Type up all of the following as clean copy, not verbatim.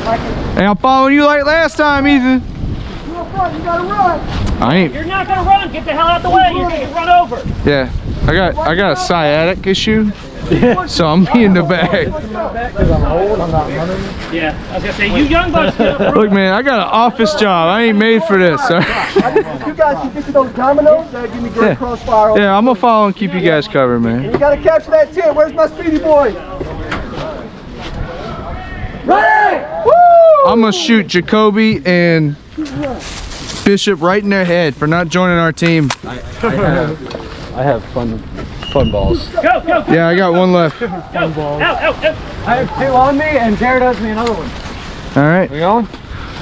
Hey, I'm following you like last time, Ethan. You're up front, you gotta run. I ain't. You're not gonna run. Get the hell out the way. You're gonna get run over. Yeah, I got a sciatic issue, so I'm in the back. Because I'm old, I'm not running. Yeah, I was gonna say, you young bucks get up front. Look, man, I got an office job. I ain't made for this. You guys can get to those dominoes, that'll give me great crossfire. Yeah, I'm gonna follow and keep you guys covered, man. You gotta capture that tent. Where's my speedy boy? Ready! Woo! I'm gonna shoot Jacoby and Bishop right in their head for not joining our team. I have fun balls. Go, go, go. Yeah, I got one left. Go. Out, out, out. I have 2 on me, and Jared owes me another one. All right. We going?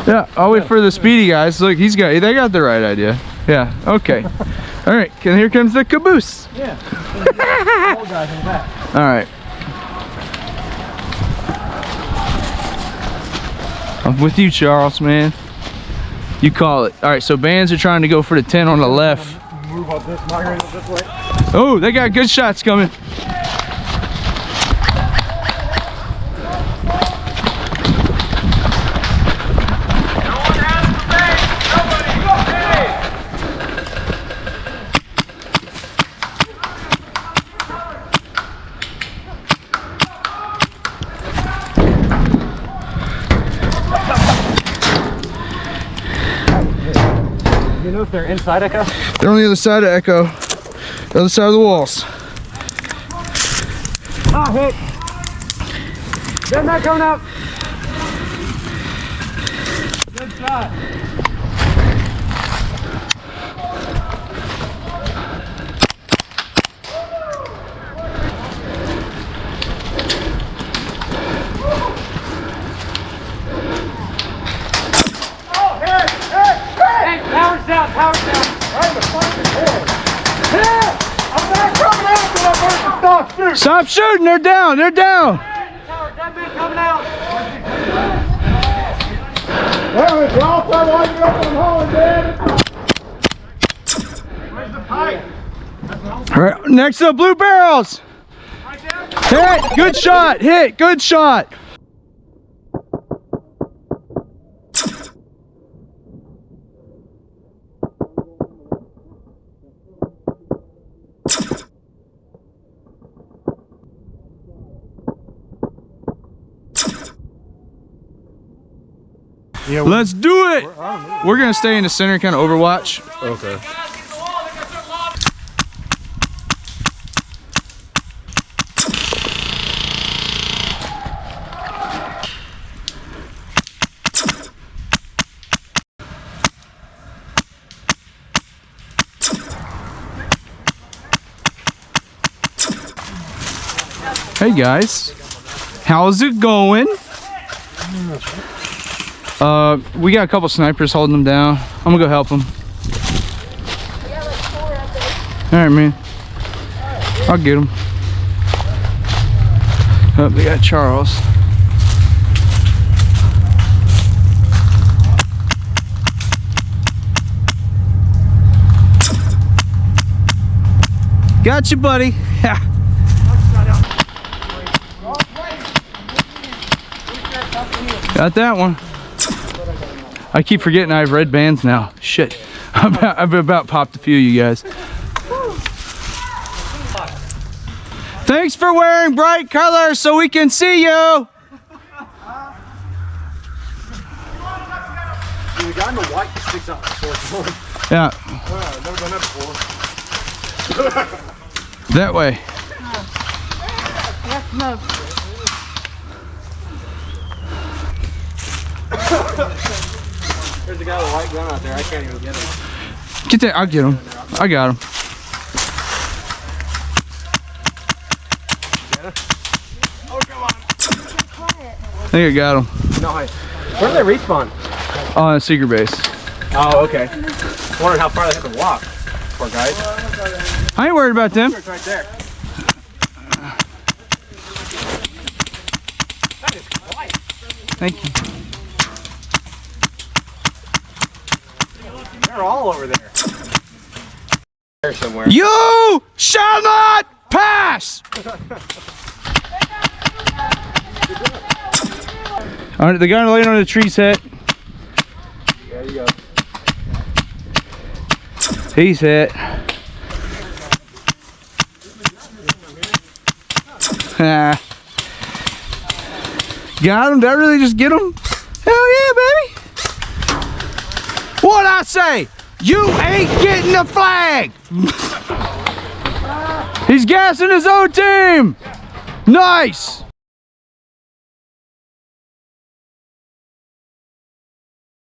Yeah, I'll wait for the speedy guys. Look, they got the right idea. Yeah, okay. All right, here comes the caboose. Yeah. All right. I'm with you, Charles, man. You call it. All right, so bands are trying to go for the 10 on the left. Move up this, migrate up this way. Oh, they got good shots coming. You know if they're inside Echo? They're on the other side of Echo. The other side of the walls. Ah, hit. They're not coming up. Good shot. Power's down, power's down. I'm not coming out to that person. Stop shooting. Stop shooting, they're down, they're down. Tower, that man coming out. Well, if y'all start lighting up on home, Dad. Where's the pipe? All right, next up, blue barrels. Right there? Hit, good shot, hit, good shot. Yeah, Let's do it. We're gonna stay in the center, kind of overwatch. okay. Hey guys, how's it going? We got a couple snipers holding them down. I'm gonna go help them. All right, man. I'll get them. Oh, they got Charles. Got you, buddy. Got that one. I keep forgetting I have red bands now. Shit. I've about popped a few of you guys. Thanks for wearing bright colors so we can see you. The guy in the white sticks out the sword. Yeah, I've never done that before. that way. There's a guy with a white gun out there. I can't even get him. Get that. I'll get him. I got him. Oh, come on. I think I got him. Nice. Where do they respawn? On a secret base. Oh, okay. Wondering how far they have to walk. Poor guys. I ain't worried about them. It's right there. That is quiet. Thank you. They're all over there. There somewhere. You shall not pass. The guy laying on the tree's hit. There you go. He's hit. Got him? Did I really just get him? Hell yeah, baby. What'd I say? You ain't getting the flag. He's gassing his own team. Nice.